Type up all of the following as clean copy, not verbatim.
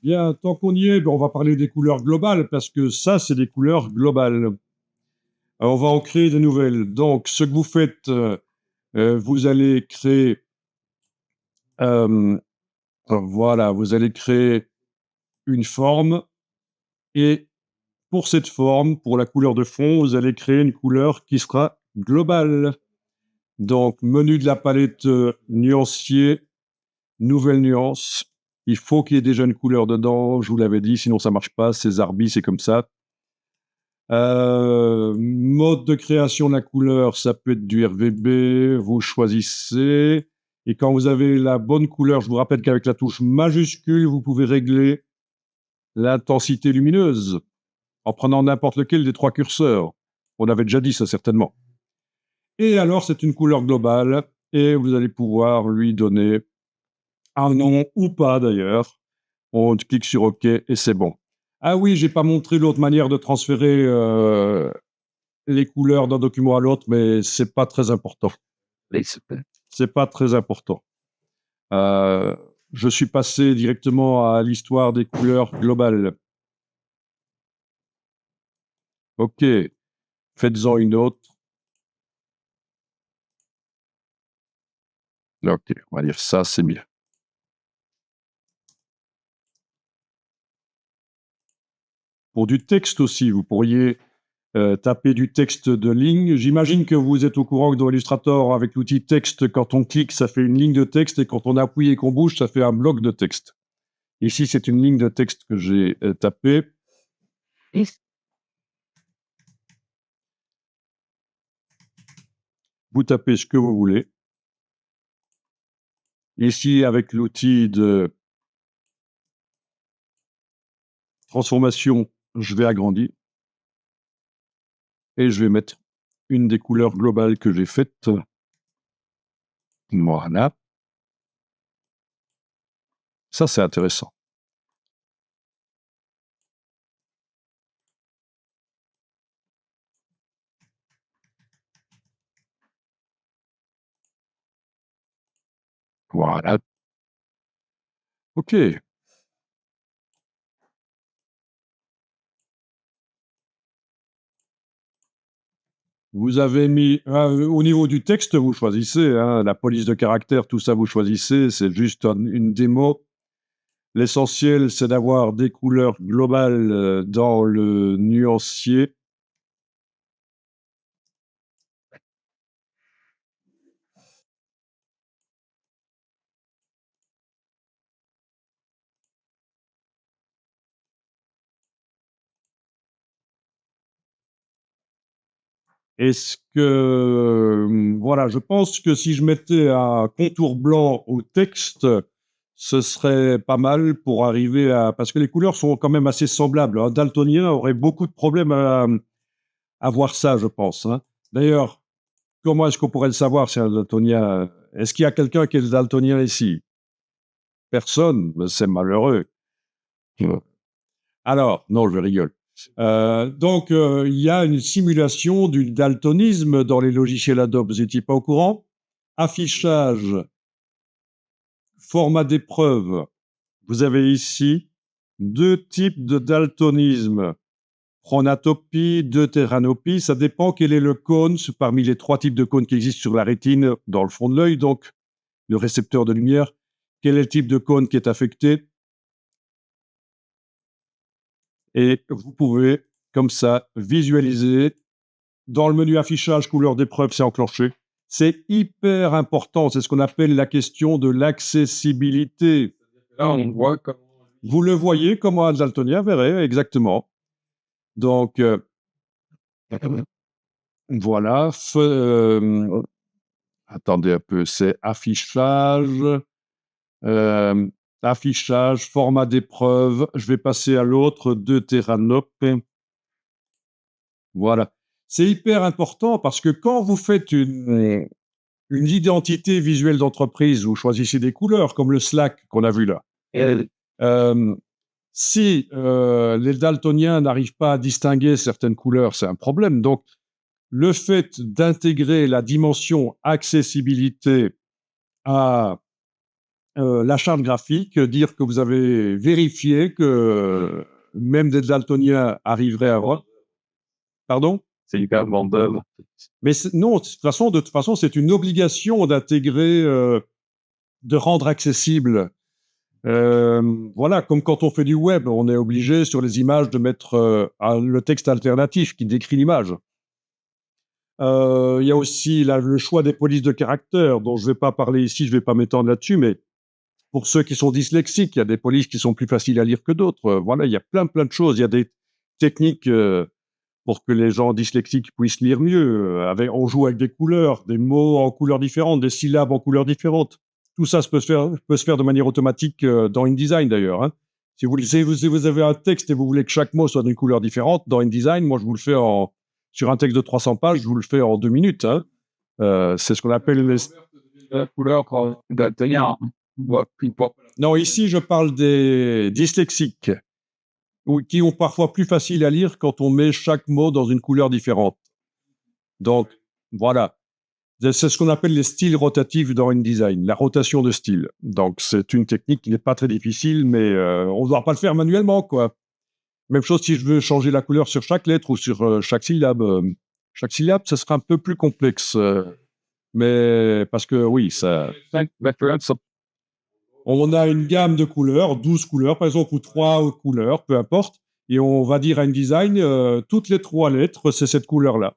Bien, tant qu'on y est, ben, on va parler des couleurs globales, parce que ça, c'est des couleurs globales. Alors, on va en créer de nouvelles. Donc, ce que vous faites, vous allez créer, euh, voilà, vous allez créer une forme, et pour cette forme, pour la couleur de fond, vous allez créer une couleur qui sera globale. Donc, menu de la palette nuancier, nouvelle nuance. Il faut qu'il y ait déjà une couleur dedans, je vous l'avais dit, sinon ça marche pas. C'est Zarbi, c'est comme ça. Mode de création de la couleur, ça peut être du RGB, vous choisissez. Et quand vous avez la bonne couleur, je vous rappelle qu'avec la touche majuscule, vous pouvez régler l'intensité lumineuse en prenant n'importe lequel des trois curseurs. On avait déjà dit ça certainement. Et alors, c'est une couleur globale, et vous allez pouvoir lui donner un nom ou pas d'ailleurs. On clique sur OK et c'est bon. Ah oui, j'ai pas montré l'autre manière de transférer les couleurs d'un document à l'autre, mais c'est pas très important. C'est pas très important. Euh, je suis passé directement à l'histoire des couleurs globales. Ok, faites-en une autre. Ok, on va dire ça, c'est bien. Pour du texte aussi, vous pourriez taper du texte de ligne. J'imagine que vous êtes au courant que dans Illustrator, avec l'outil texte, quand on clique, ça fait une ligne de texte, et quand on appuie et qu'on bouge, ça fait un bloc de texte. Ici, c'est une ligne de texte que j'ai tapée. Vous tapez ce que vous voulez. Ici, avec l'outil de transformation, je vais agrandir et je vais mettre une des couleurs globales que j'ai faites. Voilà. Ça, c'est intéressant. Voilà. OK. Vous avez mis, au niveau du texte, vous choisissez, hein, la police de caractère, tout ça, vous choisissez. C'est juste une démo. L'essentiel, c'est d'avoir des couleurs globales dans le nuancier. Est-ce que, voilà, je pense que si je mettais un contour blanc au texte, ce serait pas mal pour arriver à... Parce que les couleurs sont quand même assez semblables. Un daltonien aurait beaucoup de problèmes à voir ça, je pense, hein. D'ailleurs, comment est-ce qu'on pourrait le savoir si un daltonien... Est-ce qu'il y a quelqu'un qui est daltonien ici? Personne? Ben, c'est malheureux. Alors, non, je rigole. Donc, il y a une simulation du daltonisme dans les logiciels Adobe. Vous n'étiez pas au courant? Affichage, format d'épreuve. Vous avez ici deux types de daltonisme. Chronatopie, deutéranopie. Ça dépend quel est le cône parmi les trois types de cônes qui existent sur la rétine dans le fond de l'œil, donc le récepteur de lumière. Quel est le type de cône qui est affecté? Et vous pouvez, comme ça, visualiser. Dans le menu affichage, couleur d'épreuve, c'est enclenché. C'est hyper important. C'est ce qu'on appelle la question de l'accessibilité. Là, on voit comment. Vous le voyez comme un daltonien verrait, exactement. Donc, voilà. Attendez un peu, c'est affichage. euh, Affichage, format d'épreuve. Je vais passer à l'autre, deutéranope. Voilà. C'est hyper important parce que quand vous faites une identité visuelle d'entreprise, vous choisissez des couleurs comme le Slack qu'on a vu là. Euh, si les daltoniens n'arrivent pas à distinguer certaines couleurs, c'est un problème. Donc, le fait d'intégrer la dimension accessibilité à la charte graphique, dire que vous avez vérifié que même des daltoniens arriveraient à voir. Pardon? C'est hyper vendeur. Mais non, de toute façon, c'est une obligation d'intégrer, de rendre accessible. Voilà, comme quand on fait du web, on est obligé sur les images de mettre le texte alternatif qui décrit l'image. Il y a aussi le choix des polices de caractère, dont je ne vais pas parler ici, je ne vais pas m'étendre là-dessus, mais pour ceux qui sont dyslexiques, il y a des polices qui sont plus faciles à lire que d'autres. Voilà, il y a plein de choses. Il y a des techniques pour que les gens dyslexiques puissent lire mieux. On joue avec des couleurs, des mots en couleurs différentes, des syllabes en couleurs différentes. Tout ça peut se faire de manière automatique dans InDesign d'ailleurs. Hein. Si vous avez un texte et vous voulez que chaque mot soit d'une couleur différente, dans InDesign, moi je vous le fais sur un texte de 300 pages, je vous le fais en 2 minutes. Hein. C'est ce qu'on appelle La couleur daltonien. Non, ici je parle des dyslexiques qui ont parfois plus facile à lire quand on met chaque mot dans une couleur différente. Donc, voilà. C'est ce qu'on appelle les styles rotatifs dans InDesign, la rotation de style. Donc, c'est une technique qui n'est pas très difficile, mais on ne doit pas le faire manuellement, quoi. Même chose si je veux changer la couleur sur chaque lettre ou sur chaque syllabe. Chaque syllabe, ça sera un peu plus complexe. Mais parce que, oui, ça... On a une gamme de couleurs, 12 couleurs, par exemple, ou 3 couleurs, peu importe. Et on va dire à InDesign, toutes les 3 lettres, c'est cette couleur-là.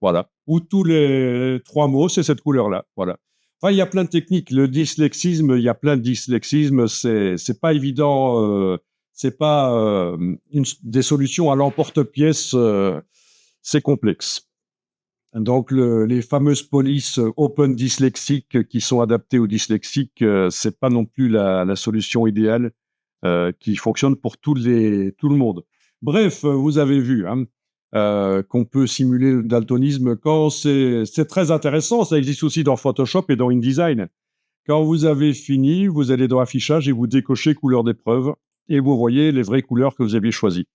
Voilà. Ou tous les 3 mots, c'est cette couleur-là. Voilà. Enfin, il y a plein de techniques. Le dyslexisme, il y a plein de dyslexismes. C'est pas évident. C'est pas des solutions à l'emporte-pièce. C'est complexe. Donc, les fameuses polices open dyslexiques qui sont adaptées aux dyslexiques, c'est pas non plus la solution idéale qui fonctionne pour tout le monde. Bref, vous avez vu hein, qu'on peut simuler le daltonisme quand c'est très intéressant. Ça existe aussi dans Photoshop et dans InDesign. Quand vous avez fini, vous allez dans Affichage et vous décochez couleur d'épreuve et vous voyez les vraies couleurs que vous aviez choisies.